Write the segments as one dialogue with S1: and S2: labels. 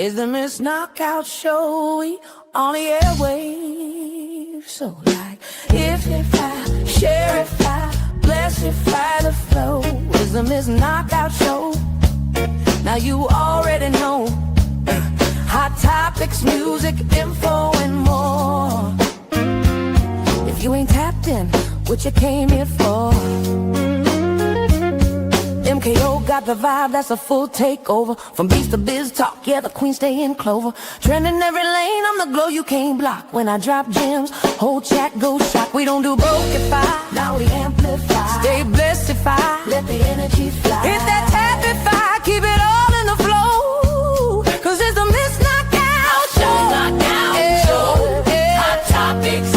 S1: It's the Miss Knockout Show on the airwaves. So like, if I share, if I bless, if I the flow. It's the Miss Knockout Show. Now you already know. Hot topics, music, info, and more. If you ain't tapped in, what you came here for? MKO got the vibe, that's a full takeover. From beats to biz talk, yeah, the queen stay in clover. Trending every lane, I'm the glow you can't block. When I drop gems, whole chat goes shock. We don't do brokeify, now we amplify. Stay blessed if I let the energy fly. Hit that tapify, keep it all in the flow. Cause it's the Miss Knockout Show. Knockout Show. Hot topics,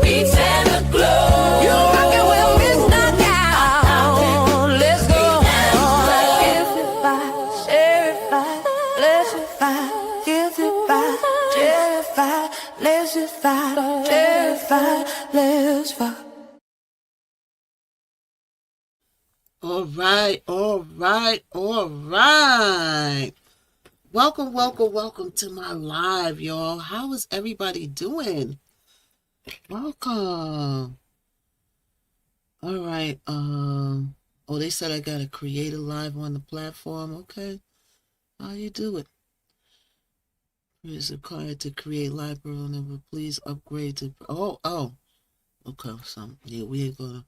S1: beats and the glow. You rockin' with Miss Knockout. Let's go. Amplify, share-ify, bless-ify, give-ify, share-ify, bless-ify, share-ify, bless-ify.
S2: All right. Welcome to my live, y'all. How is everybody doing? Welcome. All right. Oh, they said I gotta create a live on the platform. Okay. How you do it? It is required to create live profile number. Please upgrade to. Oh. Okay. So yeah, we ain't gonna.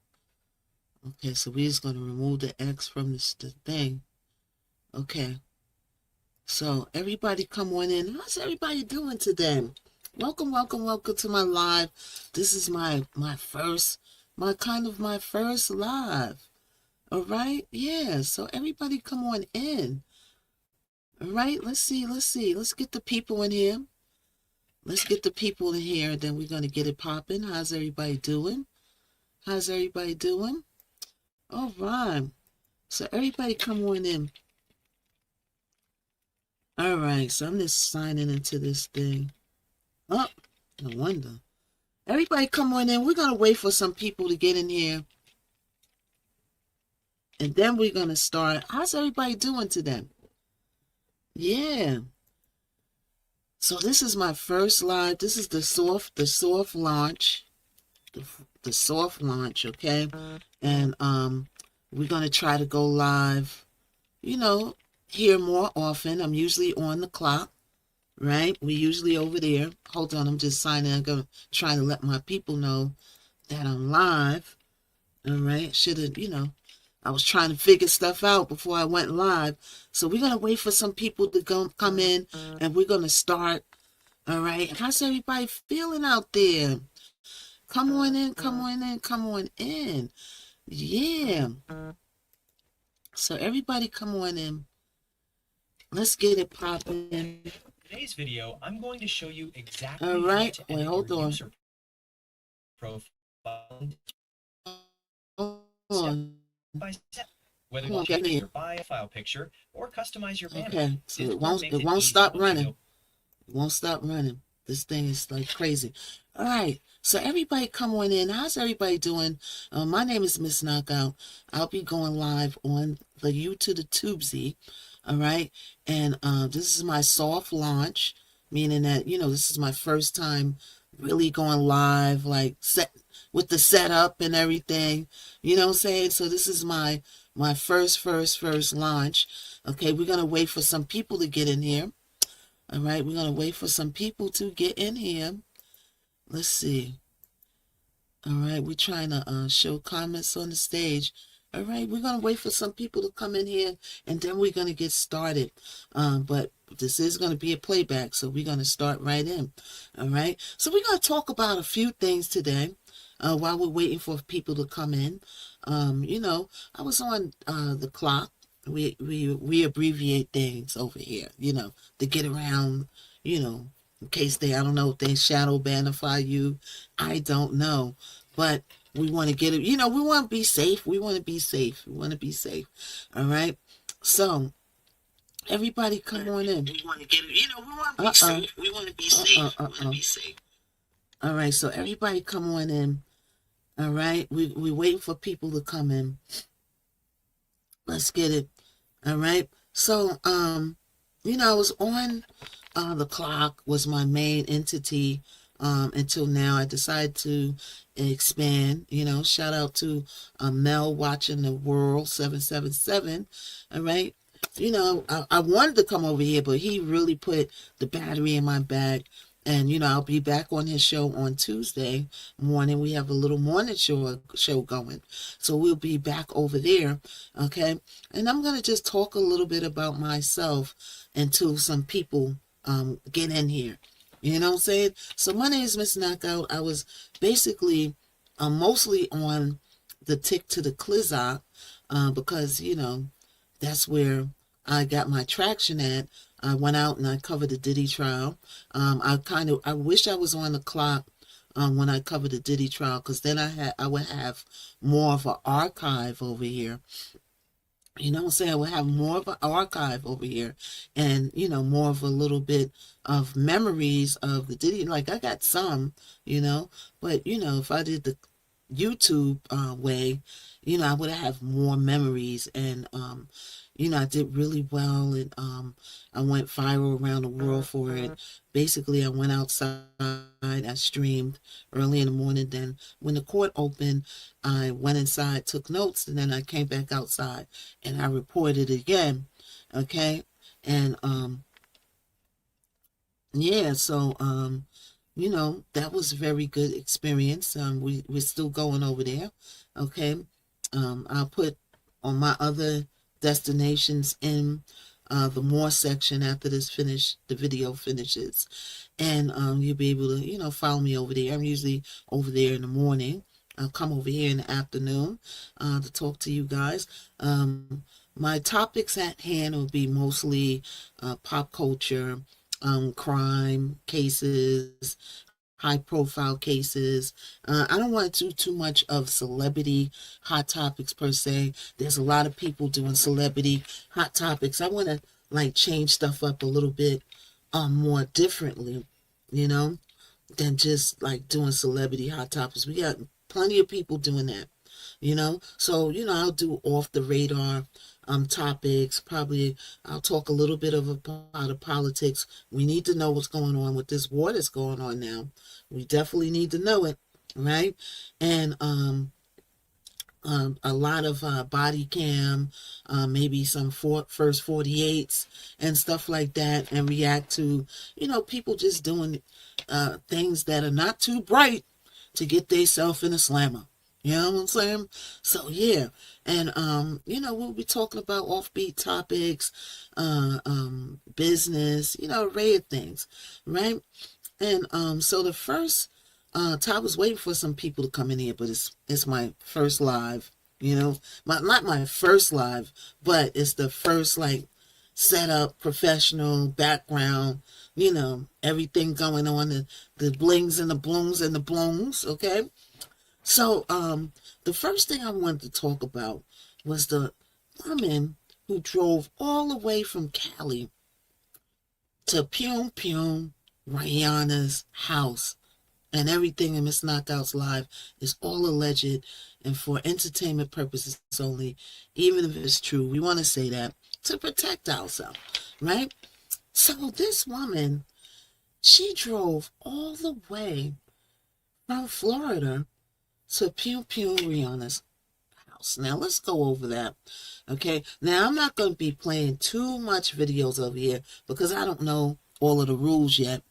S2: Okay, so we're just gonna remove the X from the thing. Okay. So everybody come on in. How's everybody doing today? Welcome to my live. This is my first live. All right? Yeah, so everybody come on in. All right, let's see. Let's get the people in here. And then we're gonna get it popping. How's everybody doing? All right. So everybody come on in. All right, so I'm just signing into this thing. Oh, no wonder. Everybody come on in. We're going to wait for some people to get in here. And then we're going to start. How's everybody doing today? Yeah. So this is my first live. This is the soft launch. The soft launch, okay? And we're going to try to go live, here more often. I'm usually on the clock, right? We're usually over there. Hold on, I'm just signing. I'm trying to let my people know that I'm live. All right, I was trying to figure stuff out before I went live. So we're going to wait for some people to come in, and we're going to start. All right, how's everybody feeling out there? Come on in. Yeah. So everybody come on in. Let's get it popping.
S3: In today's video, I'm going to show you exactly
S2: all right.
S3: how to edit
S2: Hold
S3: your
S2: on.
S3: user profile
S2: On.
S3: by step. Whether you change your file picture or customize your banner.
S2: Okay, so it won't stop running. It won't stop running. This thing is like crazy. All right, so everybody come on in. How's everybody doing? My name is Miss Knockout. I'll be going live on the YouTube, the Tubesy. All right, and this is my soft launch, meaning that this is my first time really going live, like set with the setup and everything. You know what I'm saying? So this is my first launch. Okay, we're gonna wait for some people to get in here. All right, we're gonna wait for some people to get in here. Let's see. All right, we're trying to show comments on the stage. All right, we're going to wait for some people to come in here, and then we're going to get started. But this is going to be a playback, so we're going to start right in. All right, so we're going to talk about a few things today while we're waiting for people to come in. I was on the clock. We abbreviate things over here, to get around, in case I don't know if they shadow banify you. I don't know. But we want to get it, we want to be safe. We want to be safe. All right. So everybody come on in. We want to get it, we want to be safe. We want to be safe. All right. So everybody come on in. All right. We waiting for people to come in. Let's get it. All right. So, I was on the clock was my main entity until now. I decided to expand. Shout out to Mel watching the world 777. All right. I wanted to come over here, but he really put the battery in my back. And I'll be back on his show on Tuesday morning. We have a little morning show going, so we'll be back over there, okay? And I'm gonna just talk a little bit about myself until some people get in here. You know what I'm saying? So my name is Miss Knockout. I was basically mostly on the tick to the Clizzock because that's where I got my traction at. I went out and I covered the Diddy trial. I wish I was on the clock when I covered the Diddy trial, because then I would have more of an archive over here. You know what I'm saying? I would have more of an archive over here, and more of a little bit of memories of the Diddy. Like, I got some, but if I did the YouTube way, I would have more memories. And I did really well, and I went viral around the world for it. Basically, I went outside, I streamed early in the morning. Then when the court opened, I went inside, took notes, and then I came back outside and I reported again. Okay. And yeah, so that was a very good experience. We're still going over there. Okay. I'll put on my other destinations in the more section after the video finishes. And you'll be able to, follow me over there. I'm usually over there in the morning. I'll come over here in the afternoon to talk to you guys. My topics at hand will be mostly pop culture, crime cases, high profile cases. I don't want to do too much of celebrity hot topics per se. There's a lot of people doing celebrity hot topics. I want to change stuff up a little bit more differently, than just doing celebrity hot topics. We got plenty of people doing that, so I'll do off the radar topics. Probably I'll talk a little bit about the politics. We need to know what's going on with this war that's going on now. We definitely need to know it, right? And a lot of body cam, maybe some first 48s and stuff like that, and react to people just doing things that are not too bright to get themselves in a slammer. You know what I'm saying? So yeah, and we'll be talking about offbeat topics, business, array of things, right? And so the first I was waiting for some people to come in here, but it's my first live, not my first live, but it's the first set up, professional background, everything going on, the blings and the blooms and the blooms, okay? So, the first thing I wanted to talk about was the woman who drove all the way from Cali to Rihanna's house. And everything in Miss Knockout's live is all alleged and for entertainment purposes only, even if it's true. We want to say that to protect ourselves, right? So this woman, she drove all the way from Florida to Rihanna's house. Now let's go over that. Okay. Now I'm not going to be playing too much videos over here because I don't know all of the rules yet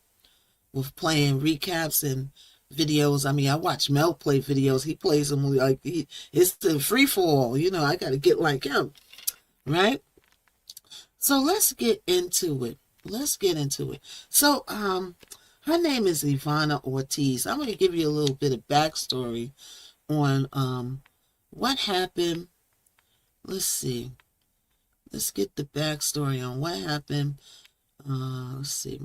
S2: with playing recaps and videos. I mean, I watch Mel play videos. He plays them like it's the free fall. I got to get like him, right? So let's get into it. So her name is Ivana Ortiz. I'm going to give you a little bit of backstory on what happened. Let's see. Let's get the backstory on what happened. Let's see.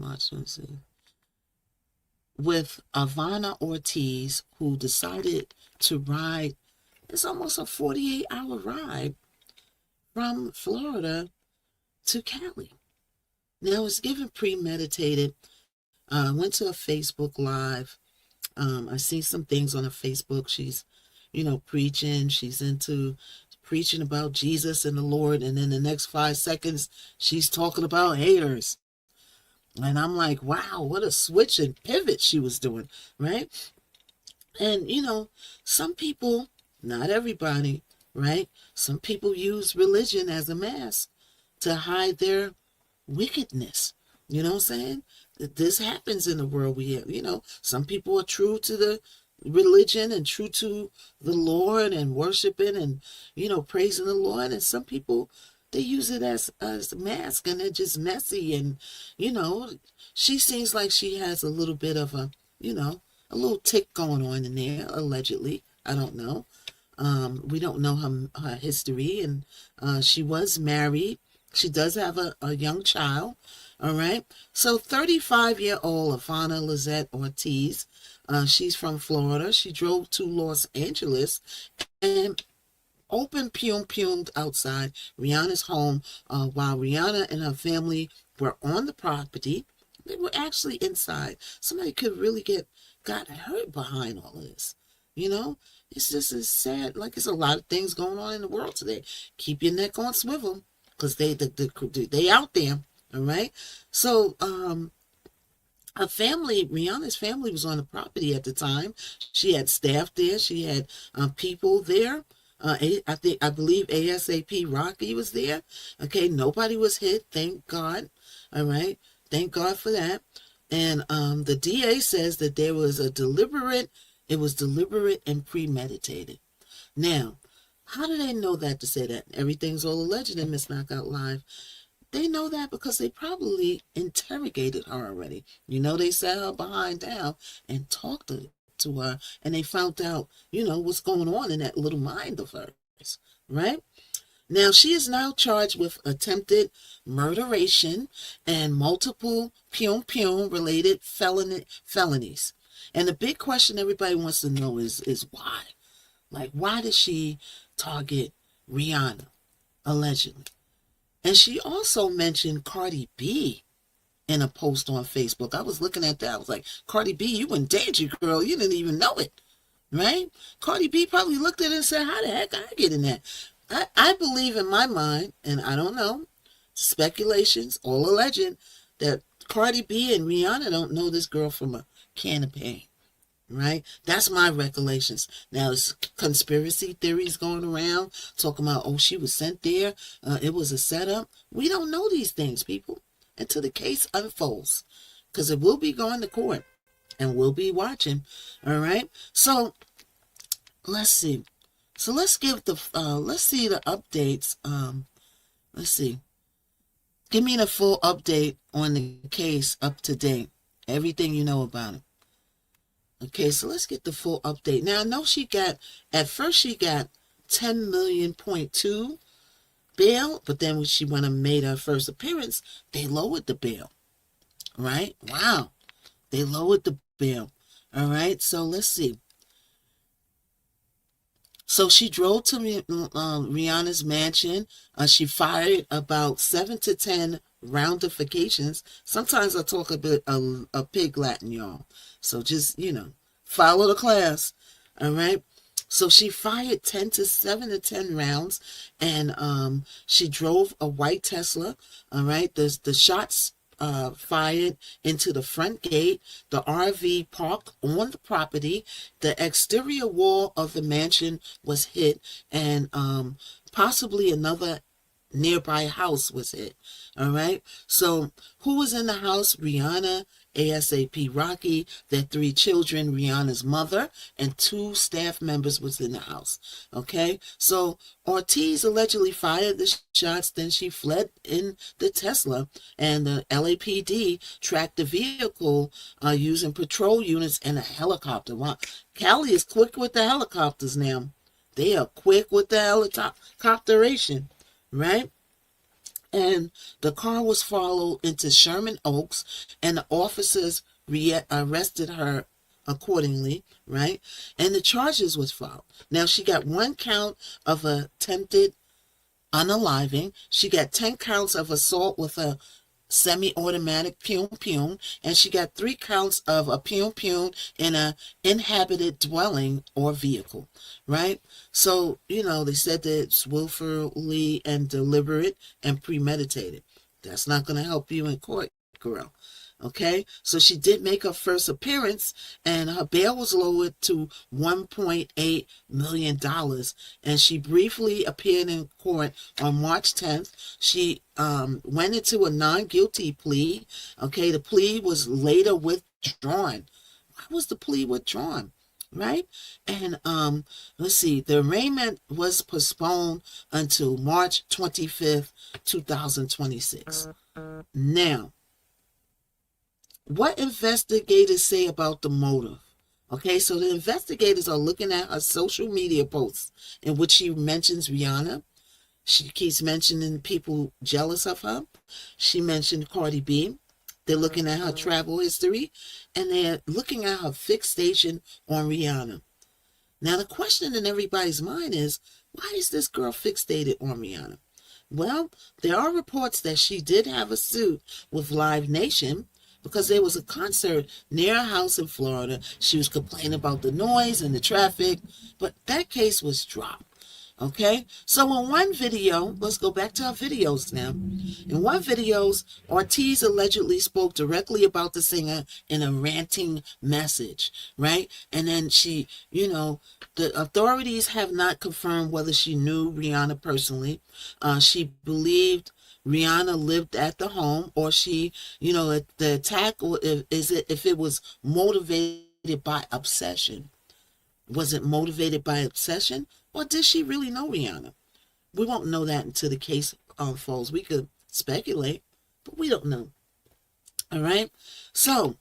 S2: With Ivana Ortiz, who decided to ride. It's almost a 48-hour ride from Florida to Cali. Now, it's given premeditated. Went to a Facebook Live. I seen some things on her Facebook. She's, preaching. She's into preaching about Jesus and the Lord, and then the next 5 seconds, she's talking about haters. And I'm like, wow, what a switch and pivot she was doing, right? And, some people, not everybody, right? Some people use religion as a mask to hide their wickedness. You know what I'm saying? This happens in the world we have. Some people are true to the religion and true to the Lord and worshiping and, praising the Lord. And some people, they use it as a mask, and they're just messy. And, she seems like she has a little bit of a little tick going on in there, allegedly. I don't know. We don't know her history, and she was married. She does have a young child, all right? So 35-year-old Ivana Lizette Ortiz, she's from Florida. She drove to Los Angeles and opened pumed outside Rihanna's home while Rihanna and her family were on the property. They were actually inside. Somebody could really got hurt behind all of this. It's just as sad. Like, it's a lot of things going on in the world today. Keep your neck on swivel, because they out there. All right. So Rihanna's family was on the property at the time. She had staff there. She had people there. I believe ASAP Rocky was there. Okay, nobody was hit, thank God. All right, thank God for that. And the DA says that it was deliberate and premeditated. Now, how do they know that to say that? Everything's all alleged in Miss Knockout Live. They know that because they probably interrogated her already. They sat her behind down and talked to her, and they found out, what's going on in that little mind of hers, right? Now, she is now charged with attempted murderation and multiple related felonies. And the big question everybody wants to know is why? Like, why did she target Rihanna, allegedly? And she also mentioned Cardi B in a post on Facebook. I was looking at that. I was like, Cardi B, you in danger, girl. You didn't even know it, right? Cardi B probably looked at it and said, how the heck I get in that? I believe in my mind, and I don't know, speculations, all alleged, that Cardi B and Rihanna don't know this girl from a can of paint. Right? That's my recollections. Now, there's conspiracy theories going around talking about, oh, she was sent there. It was a setup. We don't know these things, people, until the case unfolds, because it will be going to court and we'll be watching. All right. So let's see. So let's see the updates. Let's see. Give me the full update on the case up to date. Everything you know about it. Okay, so let's get the full update. Now, I know at first she got 10 million.2 bail, but then when she went and made her first appearance, they lowered the bail, right? Wow, they lowered the bail. All right, so let's see. So she drove to Rihanna's mansion. She fired about 7 to 10 roundifications. Sometimes I talk a bit a pig Latin, y'all. So just, follow the class. All right. So she fired 7 to 10 rounds, and she drove a white Tesla. All right. The shots fired into the front gate, the RV parked on the property, the exterior wall of the mansion was hit, and possibly another nearby house was hit. All right. So who was in the house? Rihanna, ASAP Rocky, their 3 children, Rihanna's mother, and 2 staff members was in the house. Okay. So Ortiz allegedly fired the shots, then she fled in the Tesla, and the LAPD tracked the vehicle using patrol units and a helicopter. Wow. Cali is quick with the helicopters now. They are quick with the helicopteration. Right? And the car was followed into Sherman Oaks, and the officers arrested her accordingly, right? And the charges was filed. Now, she got 1 count of attempted unaliving. She got 10 counts of assault with a semi-automatic pew, and she got 3 counts of a pew in a inhabited dwelling or vehicle, right? So, they said that it's willfully and deliberate and premeditated. That's not going to help you in court, girl. Okay, so she did make her first appearance, and her bail was lowered to $1.8 million. And she briefly appeared in court on March 10th. She went into a non-guilty plea. Okay, the plea was later withdrawn. Why was the plea withdrawn? Right? And let's see, the arraignment was postponed until March 25th, 2026. Now, what investigators say about the motive? Okay, so the investigators are looking at her social media posts in which she mentions Rihanna. She keeps mentioning people jealous of her. She mentioned Cardi B. They're looking at her travel history, and they're looking at her fixation on Rihanna. Now, the question in everybody's mind is, why is this girl fixated on Rihanna? Well, there are reports that she did have a suit with Live Nation, because there was a concert near her house in Florida. She was complaining about the noise and the traffic, but that case was dropped. Okay, so in one video, let's go back to our videos now. In one video, Ortiz allegedly spoke directly about the singer in a ranting message, right? And then she, the authorities have not confirmed whether she knew Rihanna personally. She believed Rihanna lived at the home, or she, the attack, or if it was motivated by obsession. Was it motivated by obsession, or did she really know Rihanna? We won't know that until the case unfolds. We could speculate, but we don't know. All right. So,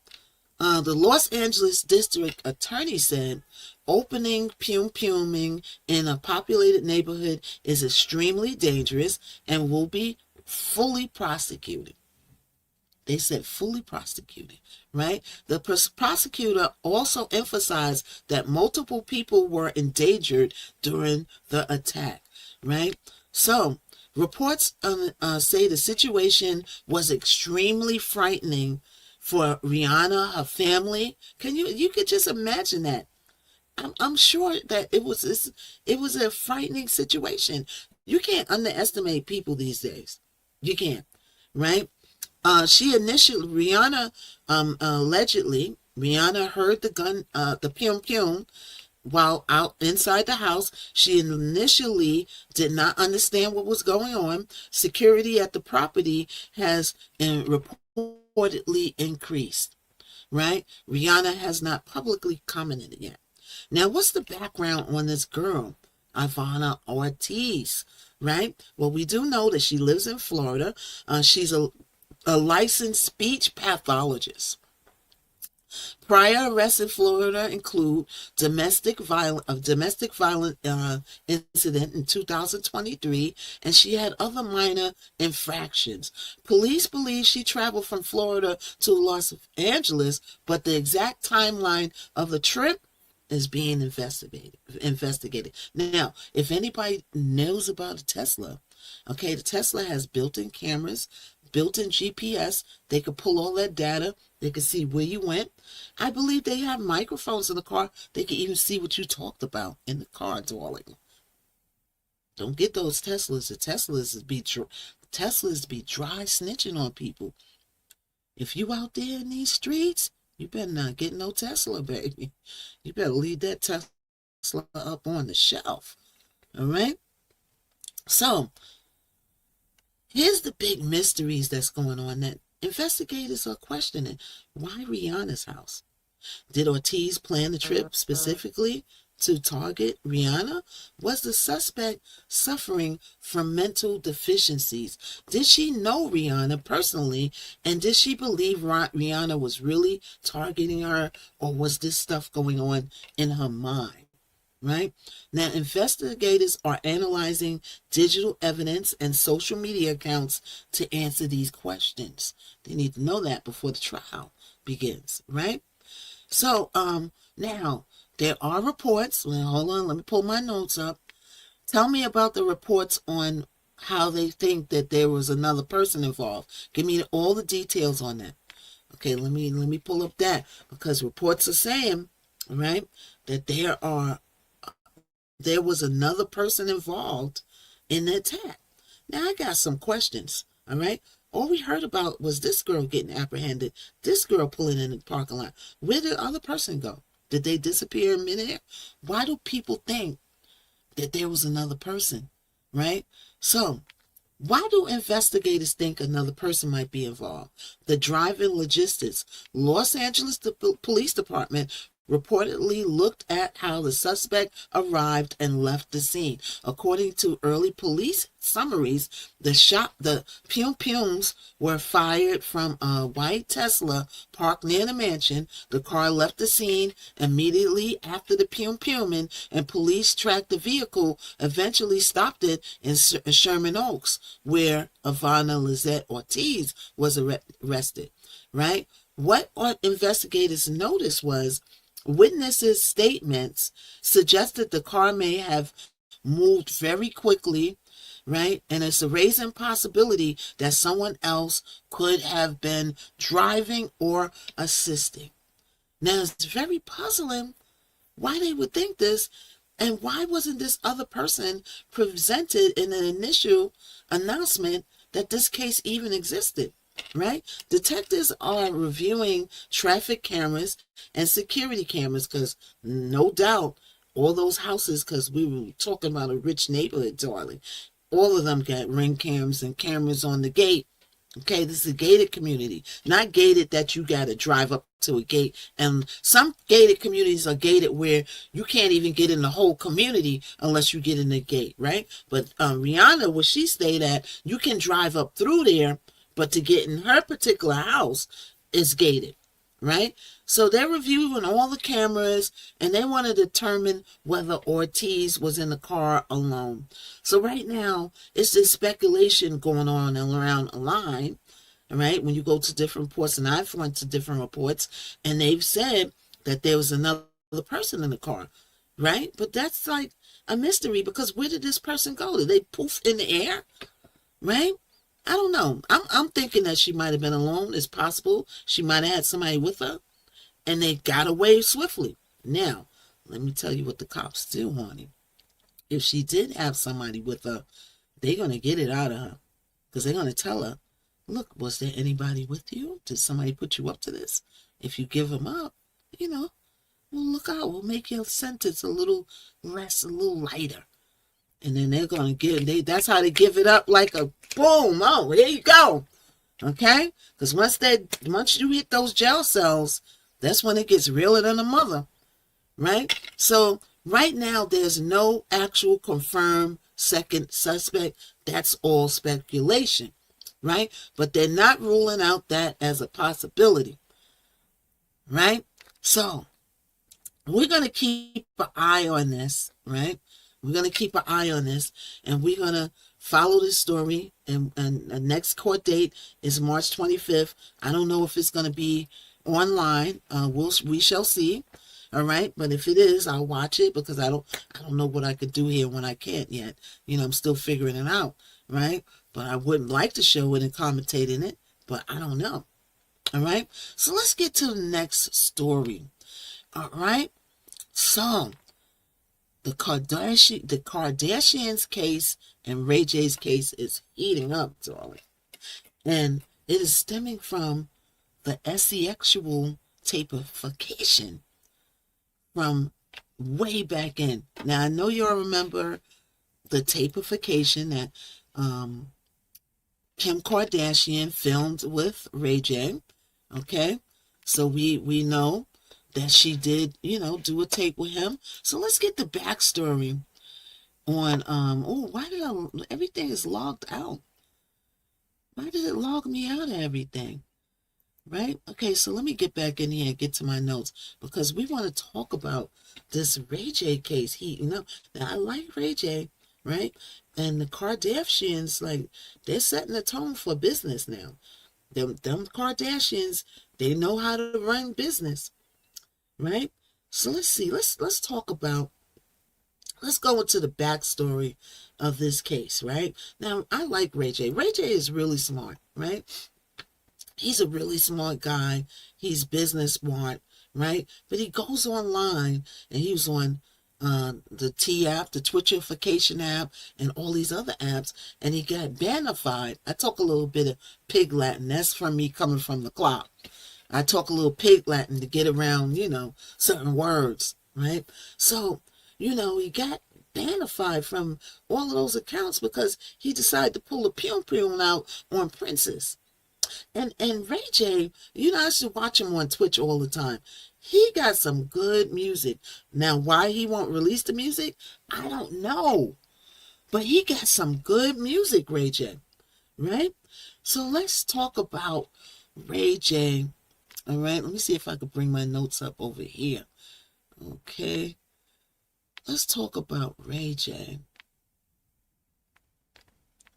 S2: the Los Angeles District Attorney said opening pum-puming in a populated neighborhood is extremely dangerous and will be fully prosecuted. They said fully prosecuted, right? The prosecutor also emphasized that multiple people were endangered during the attack, right? So reports say the situation was extremely frightening for Rihanna, her family. You could just imagine that. I'm sure that it was a frightening situation. You can't underestimate people these days. You can't, right? Rihanna heard the gun, the pum while out inside the house. She initially did not understand what was going on. Security at the property has reportedly increased, right? Rihanna has not publicly commented yet. Now, what's the background on this girl, Ivana Ortiz, right? Well, we do know that she lives in Florida. She's a licensed speech pathologist. Prior arrests in Florida include domestic violent incident in 2023, and she had other minor infractions. Police believe she traveled from Florida to Los Angeles, but the exact timeline of the trip is being investigated. Now, if anybody knows about a Tesla, okay, the Tesla has built-in cameras, built-in GPS. They could pull all that data. They could see where you went. I believe they have microphones in the car. They can even see what you talked about in the car, darling. Don't get those Teslas. The Teslas be dry snitching on people. If you out there in these streets, you better not get no Tesla, baby. You better leave that Tesla up on the shelf. All right? So, here's the big mysteries that's going on that investigators are questioning. Why Rihanna's house? Did Ortiz plan the trip specifically to target Rihanna? Was the suspect suffering from mental deficiencies? Did she know Rihanna personally, and did she believe Rihanna was really targeting her, or was this stuff going on in her mind? Right? Now, investigators are analyzing digital evidence and social media accounts to answer these questions. They need to know that before the trial begins, right? So, now, there are reports. Well, hold on, let me pull my notes up. Tell me about the reports on how they think that there was another person involved. Give me all the details on that. Okay, let me pull up that, because reports are saying, right, that there was another person involved in the attack. Now I got some questions. All right. All we heard about was this girl getting apprehended, this girl pulling in the parking lot. Where did the other person go? Did they disappear in midair? Why do people think that there was another person? Right? So, why do investigators think another person might be involved? The drive-in logistics. Los Angeles Police Department reportedly looked at how the suspect arrived and left the scene. According to early police summaries, the pum-pums were fired from a white Tesla parked near the mansion. The car left the scene immediately after the pum-pumming, and police tracked the vehicle, eventually stopped it in Sherman Oaks, where Ivana Lizette Ortiz was arrested. Right? What investigators noticed was witnesses' statements suggested the car may have moved very quickly, right? And it's a raising possibility that someone else could have been driving or assisting. Now, it's very puzzling why they would think this, and why wasn't this other person presented in an initial announcement that this case even existed? Right? Detectives are reviewing traffic cameras and security cameras, because no doubt all those houses, because we were talking about a rich neighborhood, darling, all of them got ring cams and cameras on the gate. Okay, this is a gated community, not gated that you got to drive up to a gate. And some gated communities are gated where you can't even get in the whole community unless you get in the gate, right? But Rihanna, where she stayed at, you can drive up through there, but to get in her particular house is gated, right? So they're reviewing all the cameras, and they want to determine whether Ortiz was in the car alone. So right now, it's this speculation going on around a line, right? When you go to different reports, and I've went to different reports, and they've said that there was another person in the car, right? But that's like a mystery, because where did this person go? Did they poof in the air, right? I don't know. I'm thinking that she might have been alone. It's possible she might have had somebody with her, and they got away swiftly. Now, let me tell you what the cops do, honey. If she did have somebody with her, they're going to get it out of her, because they're going to tell her, look, was there anybody with you? Did somebody put you up to this? If you give them up, well, look out. We'll make your sentence a little less, a little lighter. And then they're going to that's how they give it up, like a boom. Oh, here you go. Okay? Because once you hit those jail cells, that's when it gets realer than a mother. Right? So right now, there's no actual confirmed second suspect. That's all speculation. Right? But they're not ruling out that as a possibility. Right? So we're going to keep an eye on this. Right? We're going to keep an eye on this, and we're going to follow this story. And the next court date is March 25th. I don't know if it's going to be online. We shall see. All right. But if it is, I'll watch it, because I don't know what I could do here when I can't yet. I'm still figuring it out. Right. But I wouldn't like to show it and commentate in it, but I don't know. All right. So let's get to the next story. All right. So the Kardashians case and Ray J's case is heating up, darling. And it is stemming from the sexual tapification from way back in. Now, I know you all remember the tapification that Kim Kardashian filmed with Ray J. Okay? So we know that she did, do a tape with him. So let's get the backstory on, everything is logged out. Why did it log me out of everything? Right? Okay, so let me get back in here and get to my notes, because we want to talk about this Ray J case. Now I like Ray J, right? And the Kardashians, they're setting the tone for business now. Them Kardashians, they know how to run business. Right? So let's see. Let's talk about let's go into the backstory of this case, right? Now, I like Ray J. Ray J is really smart, right? He's a really smart guy. He's business smart, right? But he goes online, and he was on the T app, the Twitchification app, and all these other apps, and he got banified. I talk a little bit of pig Latin. That's from me coming from the cloud. I talk a little pig Latin to get around, certain words, right? So, he got banified from all of those accounts because he decided to pull a pew out on Princess. And Ray J, I used to watch him on Twitch all the time. He got some good music. Now, why he won't release the music, I don't know. But he got some good music, Ray J, right? So let's talk about Ray J. All right, let me see if I could bring my notes up over here. Okay. Let's talk about Ray J.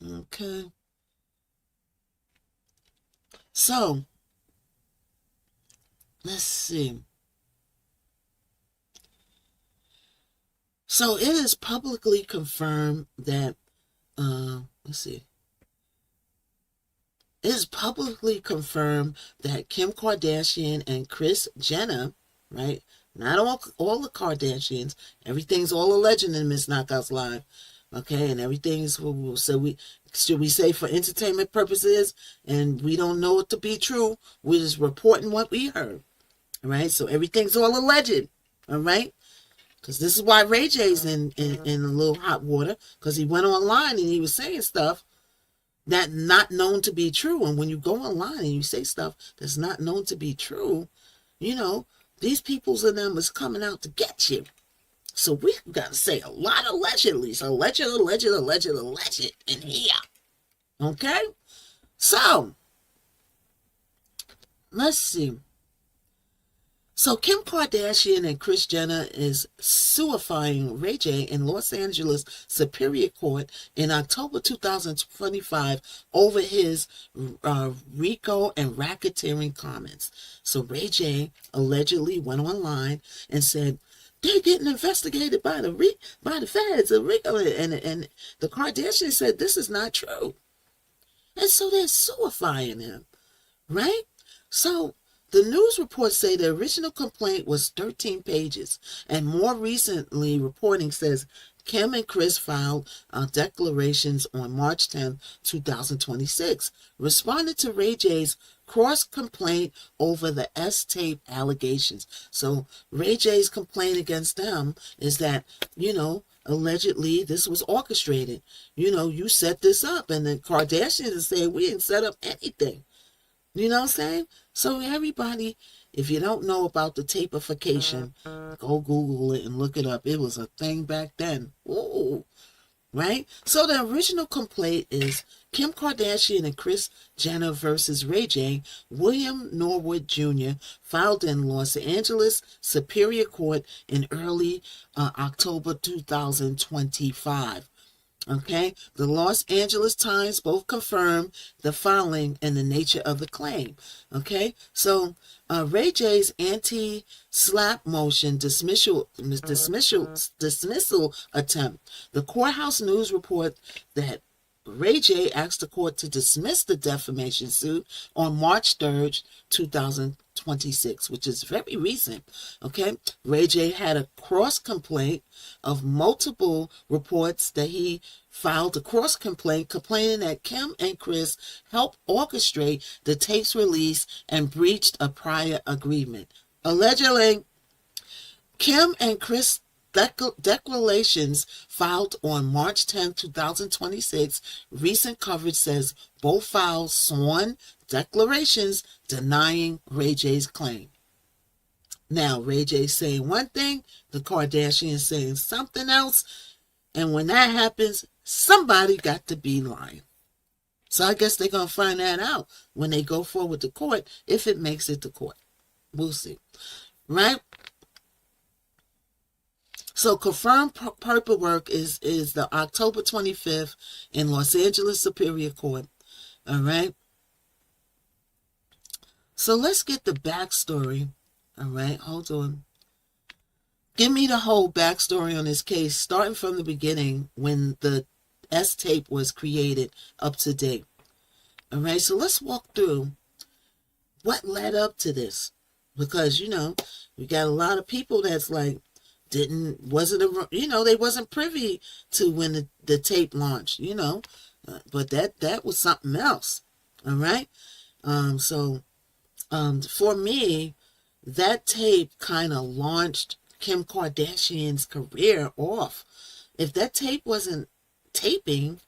S2: Okay. So, let's see. So, it is publicly confirmed that, let's see. It is publicly confirmed that Kim Kardashian and Kris Jenner, right? Not all the Kardashians. Everything's all alleged in Miss Knockout's live. Okay, and everything's, so should we say for entertainment purposes, and we don't know it to be true, we're just reporting what we heard. All right, so everything's all alleged. All right, because this is why Ray J's in a little hot water, because he went online and he was saying stuff that not known to be true. And when you go online and you say stuff that's not known to be true, these peoples in them is coming out to get you. So we got to say a lot of allegedly. So alleged in here. Okay? So, let's see. So Kim Kardashian and Kris Jenner is suifying Ray J in Los Angeles Superior Court in October 2025 over his RICO and racketeering comments. So Ray J allegedly went online and said, they're getting investigated by the feds, the RICO, and the Kardashians said this is not true. And so they're suifying him, right? So the news reports say the original complaint was 13 pages, and more recently reporting says Kim and Kris filed declarations on March 10, 2026, responded to Ray J's cross-complaint over the S-tape allegations. So Ray J's complaint against them is that, allegedly this was orchestrated. You set this up, and the Kardashians are saying we didn't set up anything. You know what I'm saying? So everybody, if you don't know about the tapeification, go Google it and look it up. It was a thing back then. Ooh, right? So the original complaint is Kim Kardashian and Kris Jenner versus Ray J. William Norwood Jr. filed in Los Angeles Superior Court in early October 2025. Okay, the Los Angeles Times both confirmed the filing and the nature of the claim. Okay, so Ray J's anti-slap motion dismissal attempt. The courthouse news report that Ray J asked the court to dismiss the defamation suit on March 3rd, 2026, which is very recent. Okay, Ray J had a cross complaint of multiple reports that he filed a cross complaint complaining that Kim and Kris helped orchestrate the tape's release and breached a prior agreement. Allegedly, Kim and Kris declarations filed on March 10, 2026. Recent coverage says both filed sworn declarations denying Ray J's claim. Now, Ray J's saying one thing, the Kardashians saying something else, and when that happens, somebody got to be lying. So I guess they're going to find that out when they go forward to court, if it makes it to court. We'll see. Right? So confirmed paperwork is the October 25th in Los Angeles Superior Court. All right. So let's get the backstory. All right. Hold on. Give me the whole backstory on this case, starting from the beginning when the S tape was created up to date. All right, so let's walk through what led up to this, because we got a lot of people that's like they wasn't privy to when the tape launched, but that was something else. All right, for me, that tape kind of launched Kim Kardashian's career off. If that tape wasn't taping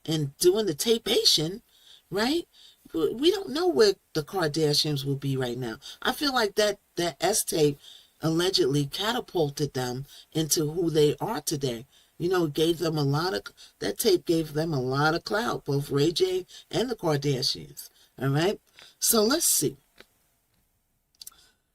S2: and doing the tapation, right, we don't know where the Kardashians will be right now. I feel like that S tape allegedly catapulted them into who they are today. Gave them that tape gave them a lot of clout, both Ray J and the Kardashians. All right, so let's see.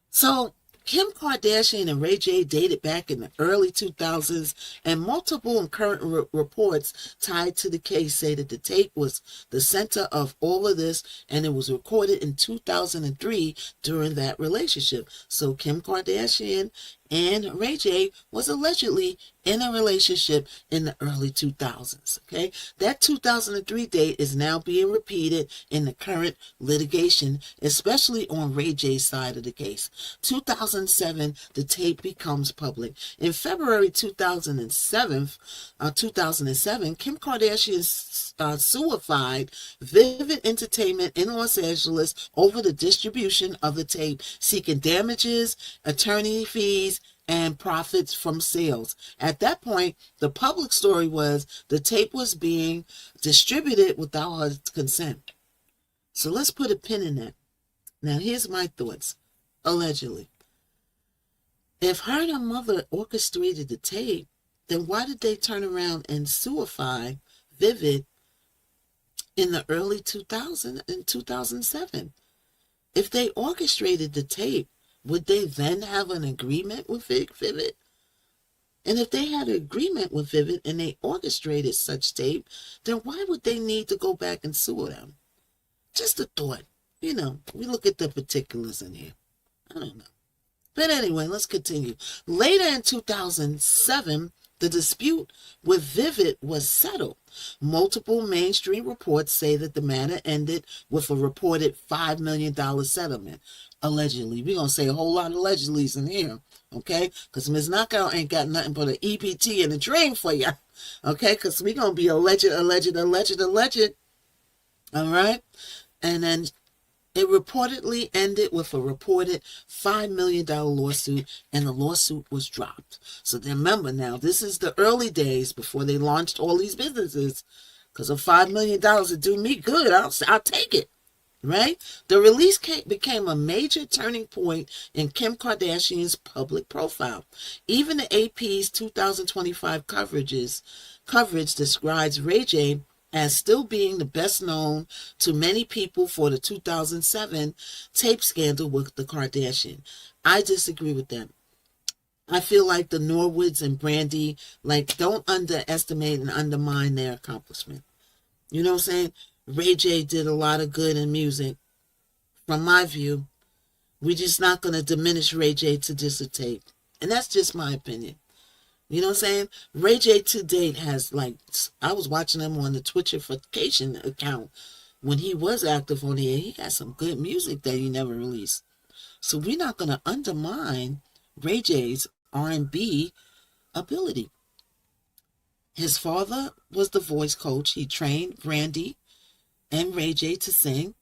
S2: So Kim Kardashian and Ray J dated back in the early 2000s, and multiple and current reports tied to the case say that the tape was the center of all of this, and it was recorded in 2003 during that relationship. So Kim Kardashian and Ray J was allegedly in a relationship in the early 2000s. Okay, that 2003 date is now being repeated in the current litigation, especially on Ray J's side of the case. 2007, the tape becomes public. In February 2007, Kim Kardashian suified Vivid Entertainment in Los Angeles over the distribution of the tape, seeking damages, attorney fees, and profits from sales. At that point, the public story was the tape was being distributed without her consent. So let's put a pin in that. Now, here's my thoughts. Allegedly, if her and her mother orchestrated the tape, then why did they turn around and suify Vivid in the early 2000s and 2007? If they orchestrated the tape, would they then have an agreement with Vivid? And if they had an agreement with Vivid and they orchestrated such tape, then why would they need to go back and sue them? Just a thought. We look at the particulars in here. I don't know. But anyway, let's continue. Later in 2007, the dispute with Vivid was settled. Multiple mainstream reports say that the matter ended with a reported $5 million settlement. Allegedly. We're going to say a whole lot of allegedlys in here, okay? Because Ms. Knockout ain't got nothing but an EPT and a dream for you, okay? Because we're going to be alleged. All right? And then it reportedly ended with a reported $5 million lawsuit, and the lawsuit was dropped. So then remember now, this is the early days before they launched all these businesses. Because of $5 million to do me good, I'll take it. Right? The release became a major turning point in Kim Kardashian's public profile. Even the AP's 2025 coverage describes Ray J as still being the best known to many people for the 2007 tape scandal with the Kardashian. I disagree with them. I feel like the Norwoods and Brandy, don't underestimate and undermine their accomplishment. You know what I'm saying? Ray J did a lot of good in music. From my view, we're just not going to diminish Ray J to just a tape. And that's just my opinion. You know what I'm saying? Ray J to date has, I was watching him on the Twitchification account. When he was active on the air, he had some good music that he never released. So we're not going to undermine Ray J's R&B ability. His father was the voice coach. He trained Brandy and Ray J to sing.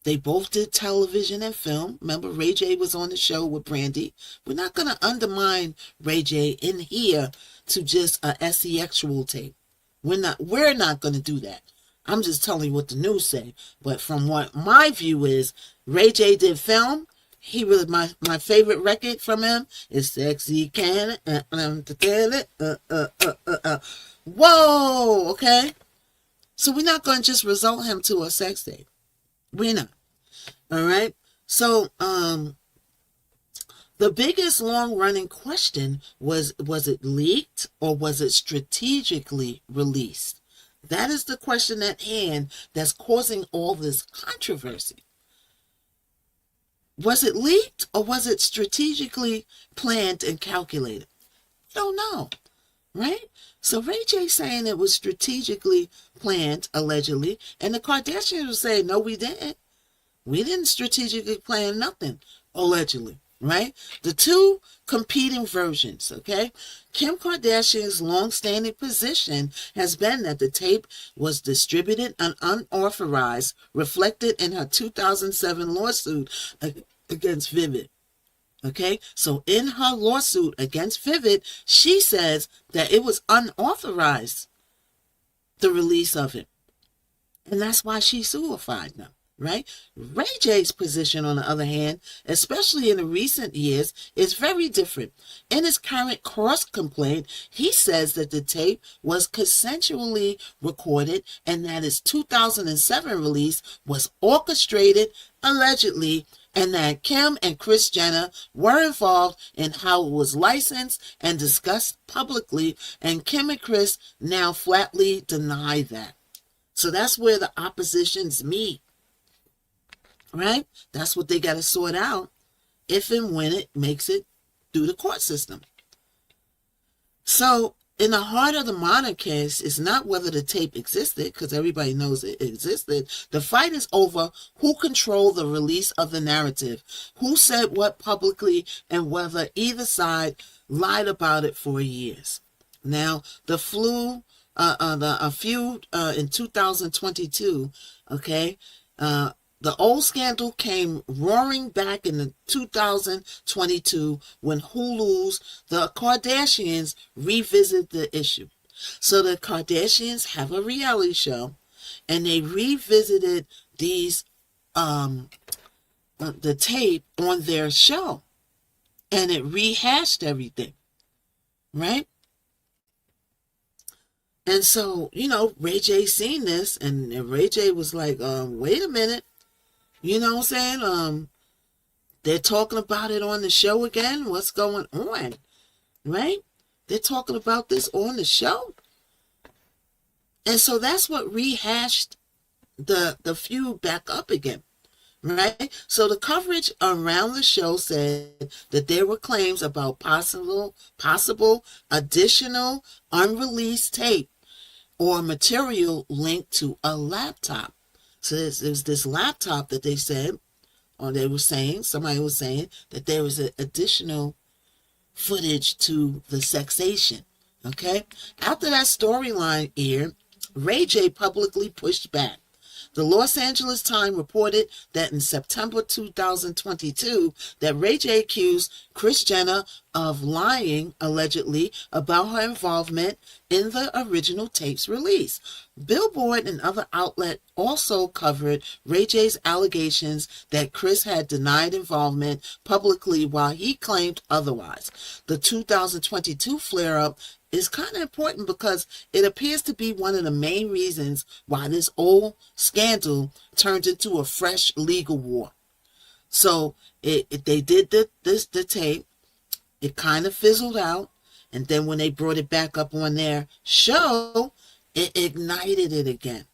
S2: They both did television and film. Remember, Ray J was on the show with Brandy. We're not going to undermine Ray J in here to just a SEXual tape. We're not going to do that. I'm just telling you what the news say. But from what my view is, Ray J did film. He was my favorite record from him is Sexy Can. Whoa, okay. So we're not going to just result him to a sex tape. We're not. All right. So the biggest long-running question was it leaked or was it strategically released? That is the question at hand that's causing all this controversy. Was it leaked or was it strategically planned and calculated? Don't know, right? So Ray J saying it was strategically planned, allegedly, and the Kardashians were saying, no, we didn't. We didn't strategically plan nothing, allegedly, right? The two competing versions, okay? Kim Kardashian's long-standing position has been that the tape was distributed and unauthorized, reflected in her 2007 lawsuit against Vivid. Okay, so in her lawsuit against Vivid, she says that it was unauthorized, the release of it. And that's why she suified them, right? Ray J's position, on the other hand, especially in the recent years, is very different. In his current cross complaint, he says that the tape was consensually recorded and that his 2007 release was orchestrated, allegedly, and that Kim and Kris Jenner were involved in how it was licensed and discussed publicly, and Kim and Kris now flatly deny that. So that's where the oppositions meet, right? That's what they got to sort out if and when it makes it through the court system. So in the heart of the modern case is not whether the tape existed, because everybody knows it existed. The fight is over who controlled the release of the narrative, who said what publicly, and whether either side lied about it for years. Now, the feud in 2022, okay, the old scandal came roaring back in the 2022 when Hulu's The Kardashians revisited the issue. So the Kardashians have a reality show, and they revisited these the tape on their show, and it rehashed everything, right? And so, Ray J seen this, and Ray J was like, wait a minute. You know what I'm saying? They're talking about it on the show again. What's going on? Right? They're talking about this on the show. And so that's what rehashed the feud back up again. Right? So the coverage around the show said that there were claims about possible additional unreleased tape or material linked to a laptop. So there's this laptop that they said, or somebody was saying that there was additional footage to the sexation. Okay? After that storyline aired, Ray J publicly pushed back. The Los Angeles Times reported that in September 2022, that Ray J accused Kris Jenner of lying, allegedly, about her involvement in the original tape's release. Billboard and other outlets also covered Ray J's allegations that Kris had denied involvement publicly while he claimed otherwise. The 2022 flare-up is kind of important because it appears to be one of the main reasons why this old scandal turned into a fresh legal war. So they did the tape, it kind of fizzled out, and then when they brought it back up on their show, it ignited it again,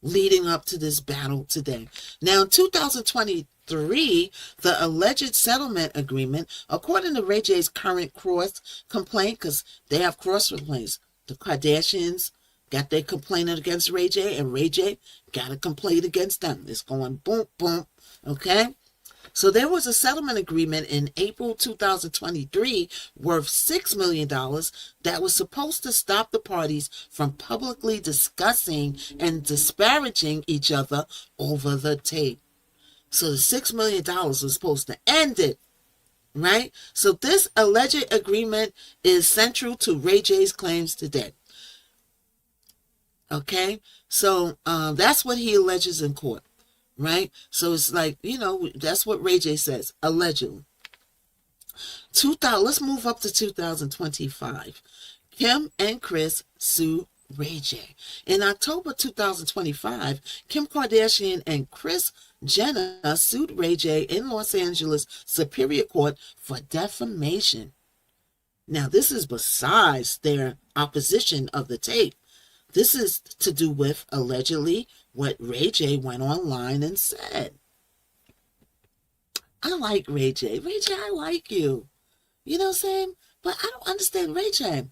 S2: leading up to this battle today. Now in 2023, the alleged settlement agreement, according to Ray J's current cross complaint, because they have cross complaints, the Kardashians got their complaint against Ray J, and Ray J got a complaint against them. It's going boom, boom, okay? So there was a settlement agreement in April 2023 worth $6 million that was supposed to stop the parties from publicly discussing and disparaging each other over the tape. So the $6 million was supposed to end it, right? So this alleged agreement is central to Ray J's claims today. Okay? So that's what he alleges in court, right? So it's like, that's what Ray J says, allegedly. Let's move up to 2025. Kim and Kris sue Ray J. In October 2025, Kim Kardashian and Kris Jenner sued Ray J in Los Angeles Superior Court for defamation. Now, this is besides their opposition of the tape. This is to do with, allegedly, what Ray J went online and said. I like Ray J. Ray J, I like you. You know what I'm saying? But I don't understand Ray J.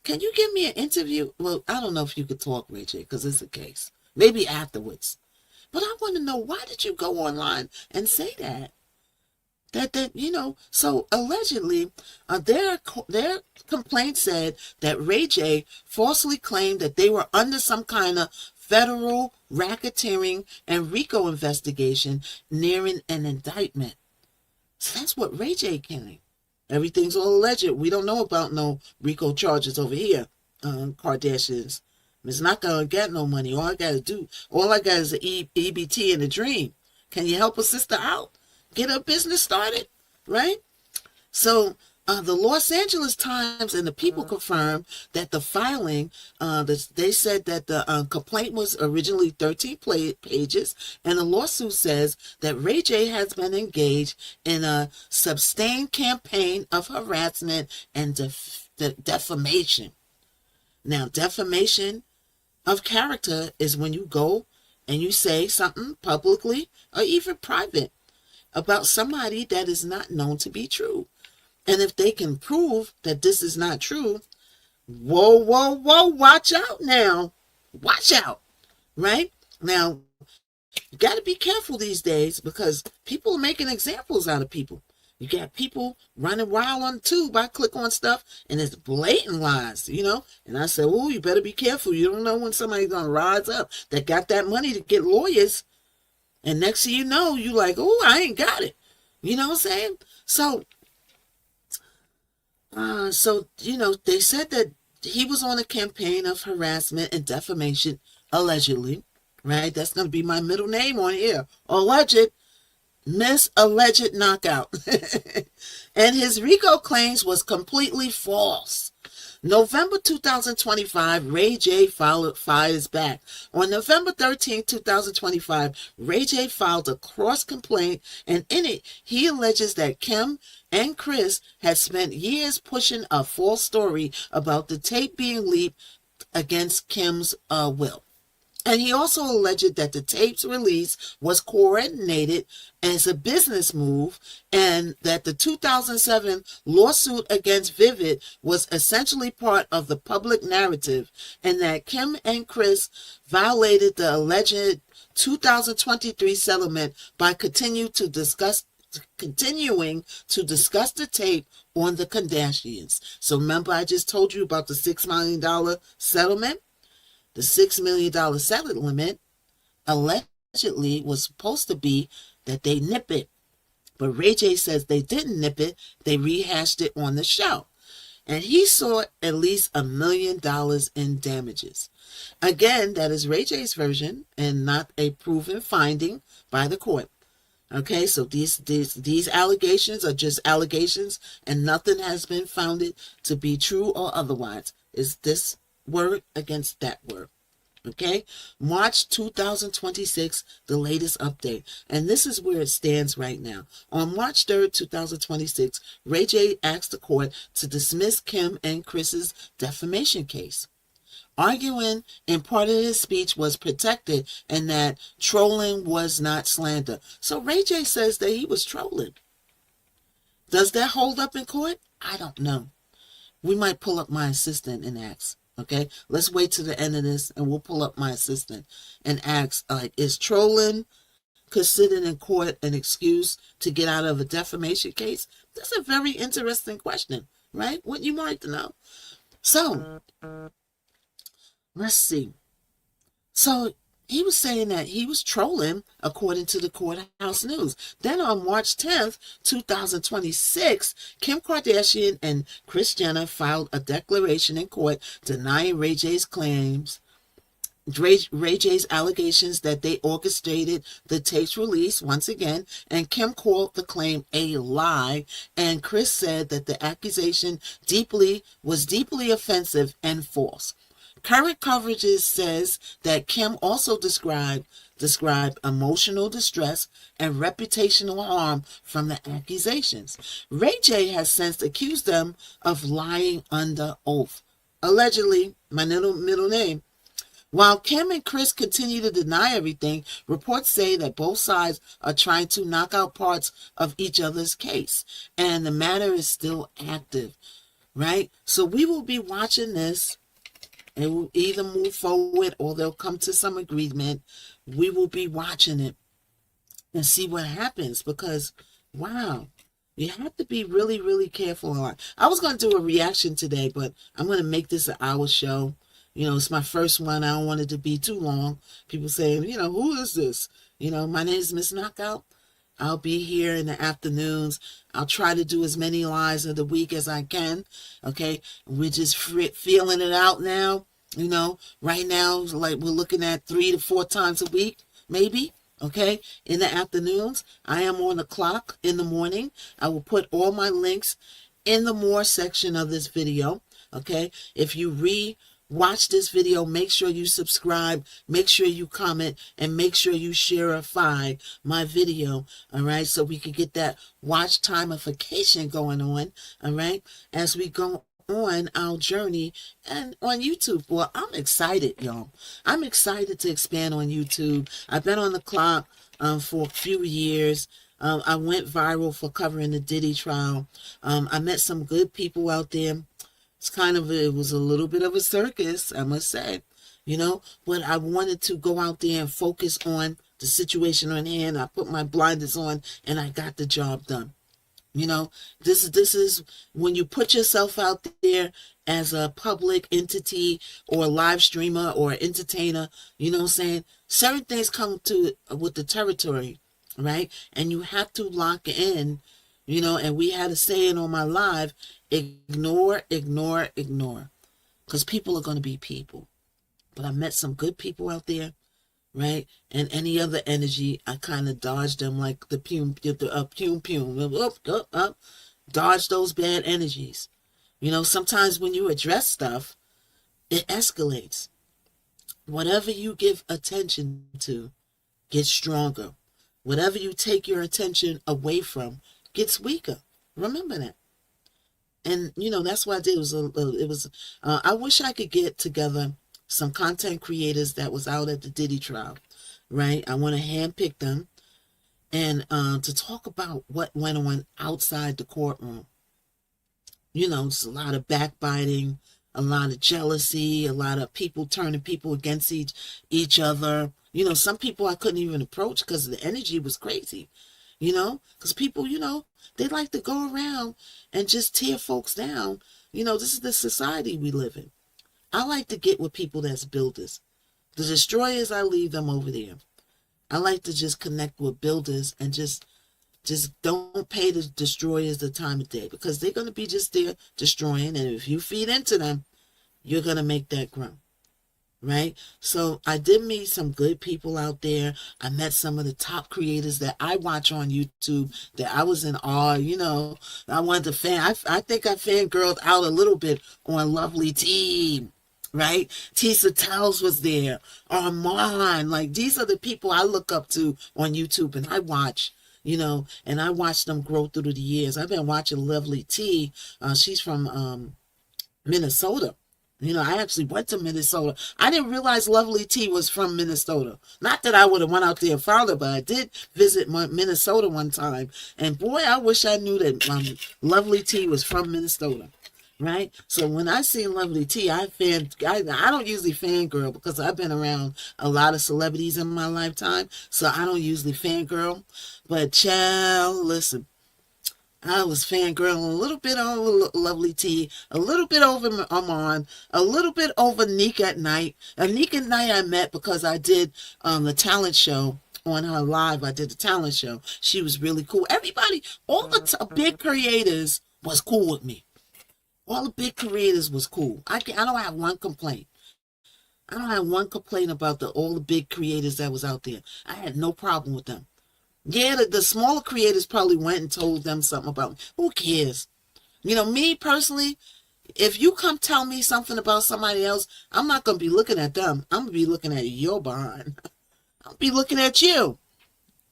S2: Can you give me an interview? Well, I don't know if you could talk, Ray J, because it's a case. Maybe afterwards. But I want to know, why did you go online and say that? So allegedly, their complaint said that Ray J falsely claimed that they were under some kind of federal racketeering and RICO investigation nearing an indictment. So that's what Ray J claimed. Everything's all alleged. We don't know about no RICO charges over here, Kardashians. It's not gonna get no money. All I got is an EBT and a dream. Can you help a sister out? Get her business started, right? So the Los Angeles Times and the People confirmed that the filing, they said that the complaint was originally 13 pages, and the lawsuit says that Ray J has been engaged in a sustained campaign of harassment and defamation. Now, defamation of character is when you go and you say something publicly or even private about somebody that is not known to be true. And if they can prove that this is not true, whoa, watch out now. Watch out, right? Now, you got to be careful these days because people are making examples out of people. You got people running wild on tube. I click on stuff and it's blatant lies, And I said, oh, you better be careful. You don't know when somebody's going to rise up that got that money to get lawyers. And next thing you know, you like, oh, I ain't got it. You know what I'm saying? So, they said that he was on a campaign of harassment and defamation, allegedly, right? That's going to be my middle name on here. Alleged. Miss Alleged Knockout. And his RICO claims was completely false. November 2025, Ray J fires back. On November 13, 2025, Ray J filed a cross complaint, and in it, he alleges that Kim and Chris had spent years pushing a false story about the tape being leaked against Kim's will. And he also alleged that the tape's release was coordinated as a business move and that the 2007 lawsuit against Vivid was essentially part of the public narrative and that Kim and Chris violated the alleged 2023 settlement by continuing to discuss the tape on the Kardashians. So remember I just told you about the $6 million settlement? The $6 million settlement allegedly was supposed to be that they nip it. But Ray J says they didn't nip it. They rehashed it on the show. And he sought at least $1 million in damages. Again, that is Ray J's version and not a proven finding by the court. Okay, so these allegations are just allegations and nothing has been founded to be true or otherwise. Is this word against that word? Okay, March 2026, the latest update. And this is where it stands right now. On March 3rd, 2026, Ray J asked the court to dismiss Kim and Chris's defamation case, arguing in part of his speech was protected and that trolling was not slander. So Ray J says that he was trolling. Does that hold up in court? I don't know. We might pull up my assistant and ask. Okay, let's wait to the end of this and we'll pull up my assistant and ask, is trolling considered in court an excuse to get out of a defamation case? That's a very interesting question, right? Wouldn't you like to know? So, let's see. So, he was saying that he was trolling, according to the Courthouse News. Then on March 10th, 2026, Kim Kardashian and Kris Jenner filed a declaration in court denying Ray J's claims, Ray J's allegations that they orchestrated the tape's release once again, and Kim called the claim a lie, and Kris said that the accusation was deeply offensive and false. Current coverage says that Kim also described emotional distress and reputational harm from the accusations. Ray J has since accused them of lying under oath. Allegedly, my middle name. While Kim and Chris continue to deny everything, reports say that both sides are trying to knock out parts of each other's case, and the matter is still active, right? So we will be watching this. It will either move forward or they'll come to some agreement. We will be watching it and see what happens because, wow, you have to be really, really careful. I was going to do a reaction today, but I'm going to make this an hour show. You know, it's my first one. I don't want it to be too long. People say, you know, who is this? You know, my name is Miss Knockout. I'll be here in the afternoons. I'll try to do as many lives of the week as I can. Okay. We're just feeling it out now. You know, right now, like we're looking at 3 to 4 times a week, maybe. Okay. In the afternoons, I am on the clock in the morning. I will put all my links in the more section of this video. Okay. If you watch this video, make sure you subscribe, make sure you comment, and make sure you shareify my video, all right, so we can get that watch timeification going on, all right, as we go on our journey and on YouTube. Well, I'm excited, y'all. I'm excited to expand on YouTube. I've been on the clock for a few years. I went viral for covering the Diddy trial. I met some good people out there. It was a little bit of a circus, I must say, you know, but I wanted to go out there and focus on the situation on hand. I put my blinders on and I got the job done. You know, this is when you put yourself out there as a public entity or a live streamer or an entertainer, you know what I'm saying? Certain things come with the territory, right? And you have to lock in. You know, and we had a saying on my live, ignore, ignore, ignore. Because people are going to be people. But I met some good people out there, right? And any other energy, I kind of dodged them like the pume, up, dodge those bad energies. You know, sometimes when you address stuff, it escalates. Whatever you give attention to gets stronger. Whatever you take your attention away from gets weaker. Remember that. And you know, that's what I did. I wish I could get together some content creators that was out at the Diddy trial, right? I want to handpick them and to talk about what went on outside the courtroom. You know, it's a lot of backbiting, a lot of jealousy, a lot of people turning people against each other. You know, some people I couldn't even approach because the energy was crazy. You know, because people, you know, they like to go around and just tear folks down. You know, this is the society we live in. I like to get with people that's builders. The destroyers, I leave them over there. I like to just connect with builders and just don't pay the destroyers the time of day because they're going to be just there destroying. And if you feed into them, you're going to make that grow. Right? So I did meet some good people out there. I met some of the top creators that I watch on YouTube that I was in awe, you know. I wanted to I think I fangirled out a little bit on Lovely T, right? Tisa Tells was there. Armand. Like, these are the people I look up to on YouTube and I watch, you know, and I watch them grow through the years. I've been watching Lovely T. She's from Minnesota. You know, I actually went to Minnesota. I didn't realize Lovely T was from Minnesota. Not that I would have went out there and found her, but I did visit Minnesota one time. And boy, I wish I knew that Lovely T was from Minnesota. Right? So when I see Lovely T, I don't usually fangirl because I've been around a lot of celebrities in my lifetime. So I don't usually fangirl. But child, listen. I was fangirling a little bit over Lovely T, a little bit over Armand, a little bit over Neek at Night. Neek at Night I met because I did the talent show on her live. I did the talent show. She was really cool. Everybody, all the big creators was cool with me. All the big creators was cool. I don't have one complaint. I don't have one complaint about all the big creators that was out there. I had no problem with them. Yeah, the smaller creators probably went and told them something about me. Who cares? You know, me personally, if you come tell me something about somebody else, I'm not going to be looking at them. I'm going to be looking at your behind. I'll be looking at you.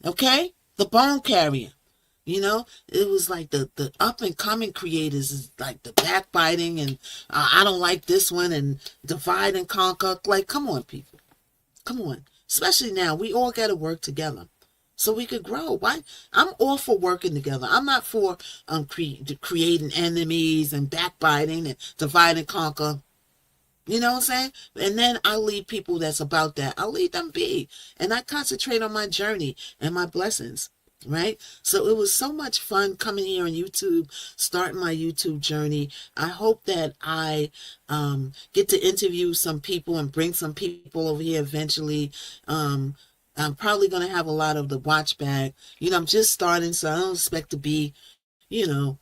S2: Okay? The bone carrier. You know, it was like the up and coming creators is like the backbiting and I don't like this one and divide and conquer. Like, come on, people. Come on. Especially now, we all got to work together so we could grow. Why? I'm all for working together. I'm not for creating enemies and backbiting and divide and conquer. You know what I'm saying? And then I leave people that's about that. I leave them be. And I concentrate on my journey and my blessings. Right? So it was so much fun coming here on YouTube, starting my YouTube journey. I hope that I get to interview some people and bring some people over here eventually. I'm probably going to have a lot of the watch back. You know, I'm just starting, so I don't expect to be, you know,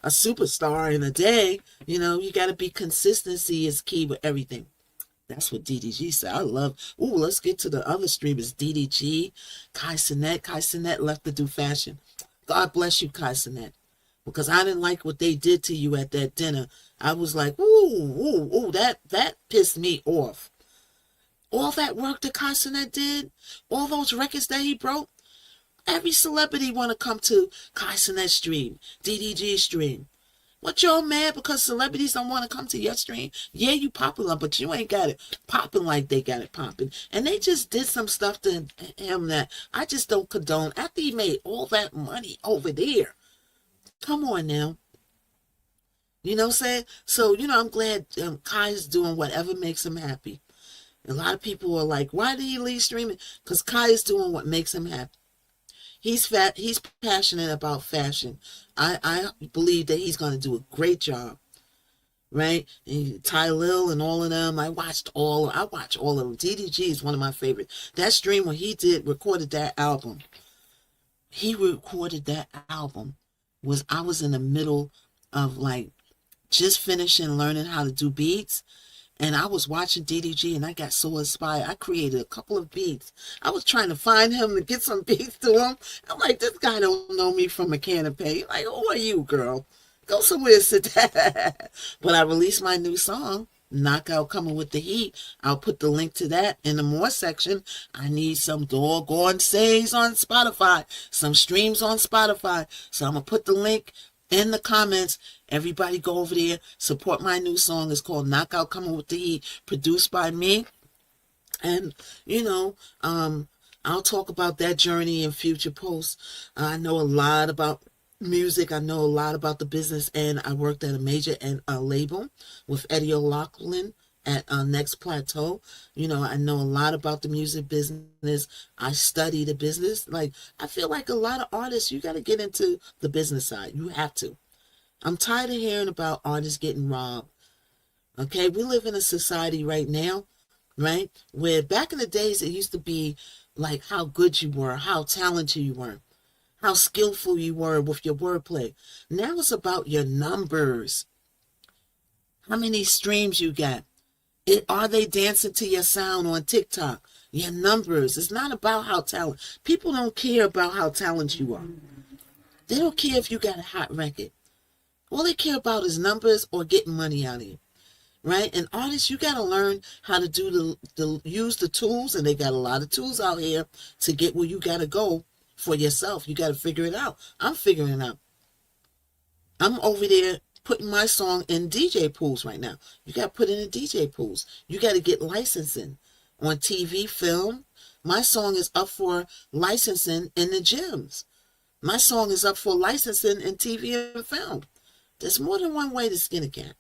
S2: a superstar in a day. You know, you got to be, consistency is key with everything. That's what DDG said. I love. Ooh, let's get to the other streamers. DDG, Kai Cenat. Kai Cenat left to do fashion. God bless you, Kai Cenat. Because I didn't like what they did to you at that dinner. I was like, ooh, that pissed me off. All that work that Kai Cenat did, all those records that he broke, every celebrity want to come to Kai Cenat's stream, DDG stream. What, y'all mad because celebrities don't want to come to your stream? Yeah, you popular, but you ain't got it popping like they got it popping. And they just did some stuff to him that I just don't condone. After he made all that money over there. Come on now. You know what I'm saying? So, you know, I'm glad Kai's doing whatever makes him happy. A lot of people are like, why did he leave streaming? Because Kai is doing what makes him happy. He's passionate about fashion. I believe that he's going to do a great job, right? And Ty Lil and all of them, I watch all of them. DDG is one of my favorites. That stream when he recorded that album, I was in the middle of like just finishing learning how to do beats. And I was watching DDG and I got so inspired. I created a couple of beats. I was trying to find him to get some beats to him. I'm like, this guy don't know me from a can of paint. Like, who are you, girl? Go somewhere and sit down. But I released my new song, Knockout, Coming with the Heat. I'll put the link to that in the more section. I need some doggone saves on Spotify, some streams on Spotify. So I'm going to put the link in the comments. Everybody go over there, support my new song. It's called Knockout, Coming with the Heat, produced by me. And, you know, I'll talk about that journey in future posts. I know a lot about music. I know a lot about the business, and I worked at a major label with Eddie O'Loughlin at Next Plateau. You know, I know a lot about the music business. I study the business. Like, I feel like a lot of artists, you got to get into the business side. You have to. I'm tired of hearing about artists getting robbed. Okay, we live in a society right now, right, where back in the days it used to be like how good you were, how talented you were, how skillful you were with your wordplay. Now it's about your numbers. How many streams you got? Are they dancing to your sound on TikTok? Your numbers. It's not about how talented. People don't care about how talented you are. They don't care if you got a hot record. All they care about is numbers or getting money out of you, right? And artists, you got to learn how to do use the tools, and they got a lot of tools out here to get where you got to go for yourself. You got to figure it out. I'm figuring it out. I'm over there putting my song in DJ pools right now. You got to put it in DJ pools. You got to get licensing on TV, film. My song is up for licensing in the gyms. My song is up for licensing in TV and film. There's more than one way to skin a cat.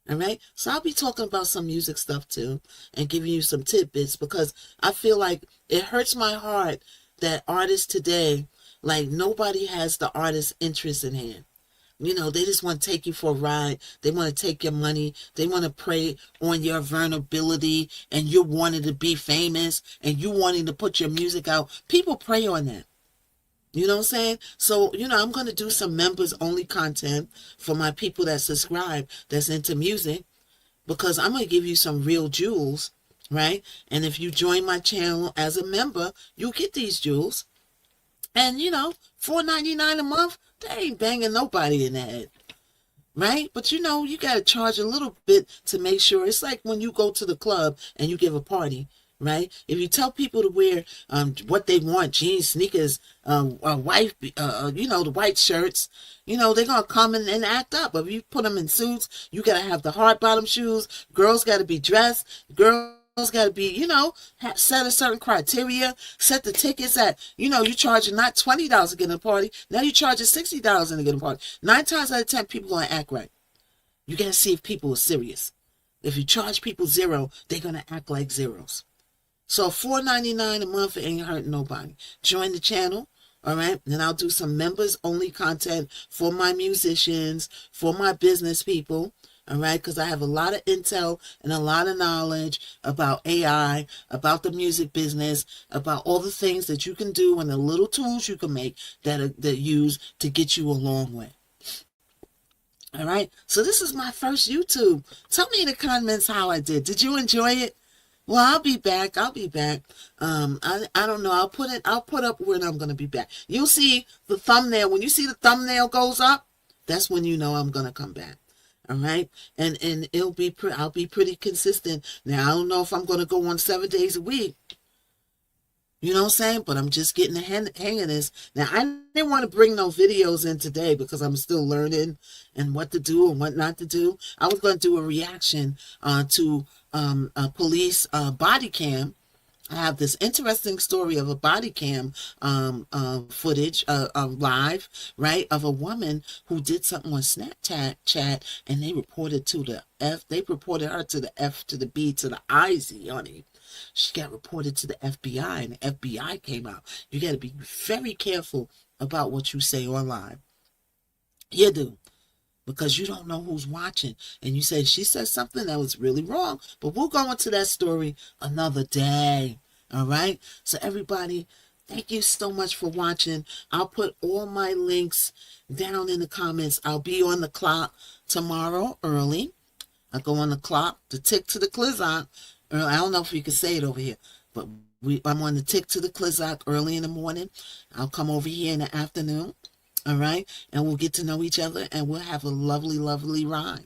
S2: All right. So I'll be talking about some music stuff too and giving you some tidbits, because I feel like it hurts my heart that artists today, like, nobody has the artist's interest in hand. You know, they just want to take you for a ride. They want to take your money. They want to prey on your vulnerability, and you're wanting to be famous and you wanting to put your music out. People prey on that. You know what I'm saying? So, you know, I'm going to do some members only content for my people that subscribe, that's into music, because I'm going to give you some real jewels, right? And if you join my channel as a member, you'll get these jewels. And, you know, $4.99 a month, they ain't banging nobody in the head, right? But, you know, you got to charge a little bit to make sure. It's like when you go to the club and you give a party, right? If you tell people to wear what they want, jeans, sneakers, white, the white shirts, they're going to come and act up. But if you put them in suits, you got to have the hard bottom shoes. Girls got to be dressed. Girls got to be, set a certain criteria, set the tickets at, you charging not $20 to get in a party. Now you charging $60 to get in a party. 9 times out of 10, people going to act right. You got to see if people are serious. If you charge people $0, they're going to act like zeros. So $4.99 a month ain't hurting nobody. Join the channel, all right? And I'll do some members-only content for my musicians, for my business people, all right? Because I have a lot of intel and a lot of knowledge about AI, about the music business, about all the things that you can do and the little tools you can make that use to get you a long way. All right? So this is my first YouTube. Tell me in the comments how I did. Did you enjoy it? Well, I'll be back. I don't know. I'll put up when I'm going to be back. You'll see the thumbnail. When you see the thumbnail goes up, that's when you know I'm going to come back. All right. And I'll be pretty consistent. Now, I don't know if I'm going to go on 7 days a week. You know what I'm saying? But I'm just getting the hang of this. Now, I didn't want to bring no videos in today because I'm still learning and what to do and what not to do. I was going to do a reaction to a police body cam. I have this interesting story of a body cam footage live, right, of a woman who did something on Snapchat, and they reported to the F. They reported her to the F, to the B, to the IZ, honey. She got reported to the FBI, and the FBI came out. You got to be very careful about what you say online. You do. Because you don't know who's watching. And you say, she said something that was really wrong. But we'll go into that story another day. All right? So everybody, thank you so much for watching. I'll put all my links down in the comments. I'll be on the clock tomorrow early. I go on the clock, the tick to the Clizzock. I don't know if you can say it over here, but I'm on the tick to the Clizzock early in the morning. I'll come over here in the afternoon, all right? And we'll get to know each other, and we'll have a lovely, lovely ride,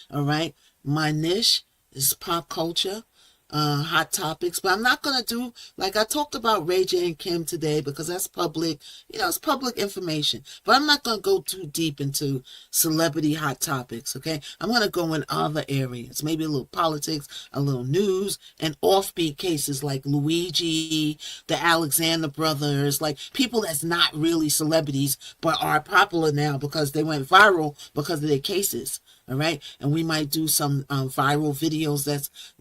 S2: all right? My niche is pop culture, hot topics, but I'm not going to do, like I talked about Ray J and Kim today, because that's public, it's public information, but I'm not going to go too deep into celebrity hot topics, okay? I'm going to go in other areas, maybe a little politics, a little news, and offbeat cases like Luigi, the Alexander brothers, like people that's not really celebrities, but are popular now because they went viral because of their cases. All right, and we might do some viral videos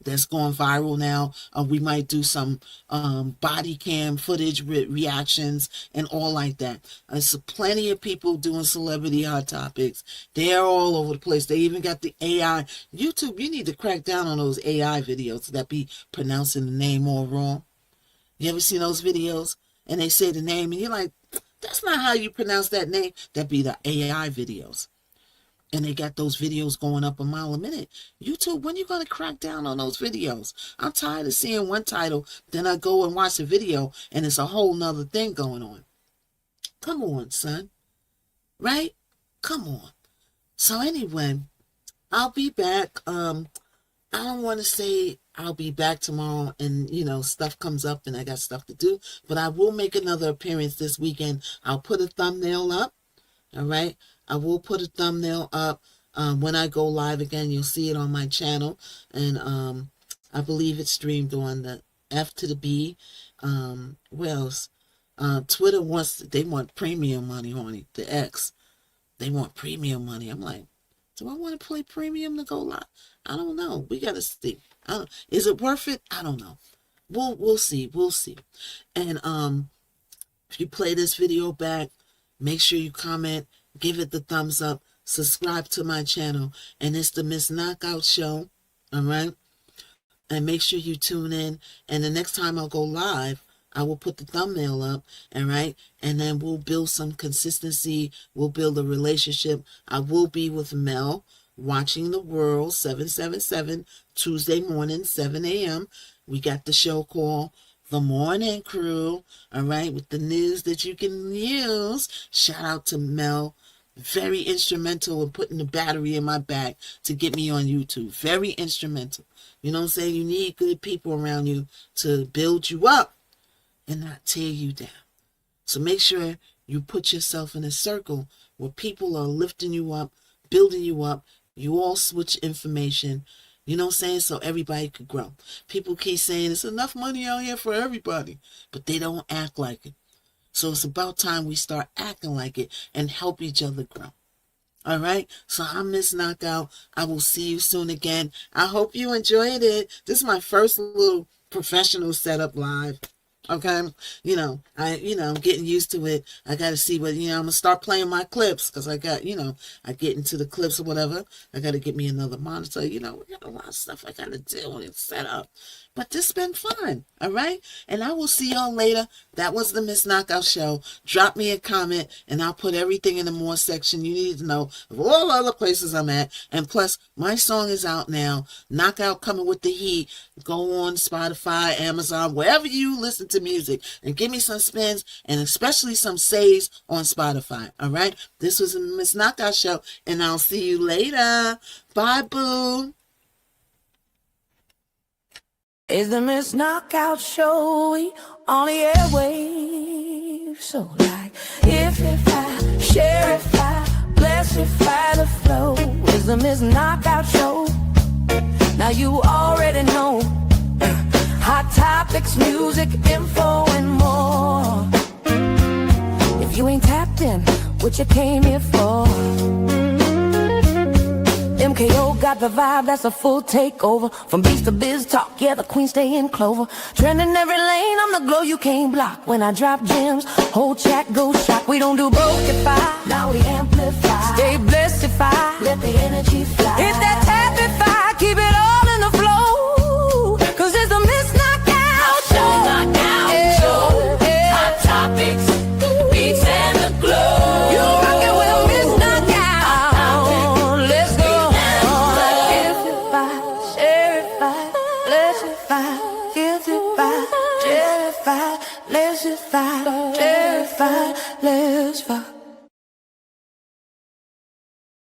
S2: that's going viral now. We might do some body cam footage reactions and all like that. There's plenty of people doing celebrity hot topics. They're all over the place. They even got the AI. YouTube, you need to crack down on those AI videos that be pronouncing the name all wrong. You ever seen those videos? And they say the name and you're like, that's not how you pronounce that name. That be the AI videos. And they got those videos going up a mile a minute. YouTube, when you going to crack down on those videos? I'm tired of seeing one title, then I go and watch a video, and it's a whole nother thing going on. Come on, son. Right? Come on. So anyway, I'll be back. I don't want to say I'll be back tomorrow and, stuff comes up and I got stuff to do. But I will make another appearance this weekend. I'll put a thumbnail up. All right? I will put a thumbnail up when I go live again. You'll see it on my channel. And I believe it's streamed on the F to the B. What else? Twitter they want premium money, honey. The X. They want premium money. I'm like, do I want to play premium to go live? I don't know. We got to see. Is it worth it? I don't know. We'll see. We'll see. And if you play this video back, make sure you comment. Give it the thumbs up. Subscribe to my channel. And it's the Miss Knockout Show. All right? And make sure you tune in. And the next time I'll go live, I will put the thumbnail up. All right? And then we'll build some consistency. We'll build a relationship. I will be with Mel, Watching the World, 777, Tuesday morning, 7 a.m. We got the show called The Morning Crew, all right, with the news that you can use. Shout out to Mel very instrumental in putting the battery in my back to get me on YouTube. Very instrumental. You know what I'm saying? You need good people around you to build you up and not tear you down. So make sure you put yourself in a circle where people are lifting you up, building you up. You all switch information, you know what I'm saying, so everybody could grow. People keep saying it's enough money out here for everybody, but they don't act like it. So it's about time we start acting like it and help each other grow. All right, so I'm Miss Knockout. I will see you soon again. I hope you enjoyed it. This is my first little professional setup live. Okay, I'm getting used to it. I got to see what, I'm going to start playing my clips because I got, I get into the clips or whatever. I got to get me another monitor. We got a lot of stuff I got to do and set up. But this has been fun, all right? And I will see y'all later. That was the Miss Knockout Show. Drop me a comment, and I'll put everything in the more section you need to know of all other places I'm at. And plus, my song is out now. Knockout Coming with the Heat. Go on Spotify, Amazon, wherever you listen to music, and give me some spins, and especially some saves on Spotify, all right? This was the Miss Knockout Show, and I'll see you later. Bye, boo.
S1: It's the Miss Knockout Show on the airwaves. So like, if I share, if I bless, if I the flow. It's the Miss Knockout Show. Now you already know. Hot topics, music, info, and more. If you ain't tapped in, what you came here for? MKO got the vibe, that's a full takeover. From beats to biz talk, yeah, the queen stay in clover. Trending every lane, I'm the glow you can't block. When I drop gems, whole chat goes shock. We don't do brokeify, now we amplify. Stay blessed if I let the energy fly. Hit that tapify, keep it all in the flow. Cause it's a Miss Knockout Show. Knockout Show. Hot topics, beats and the glow. You rockin' with a Miss Knockout. Let's go. Let's fight.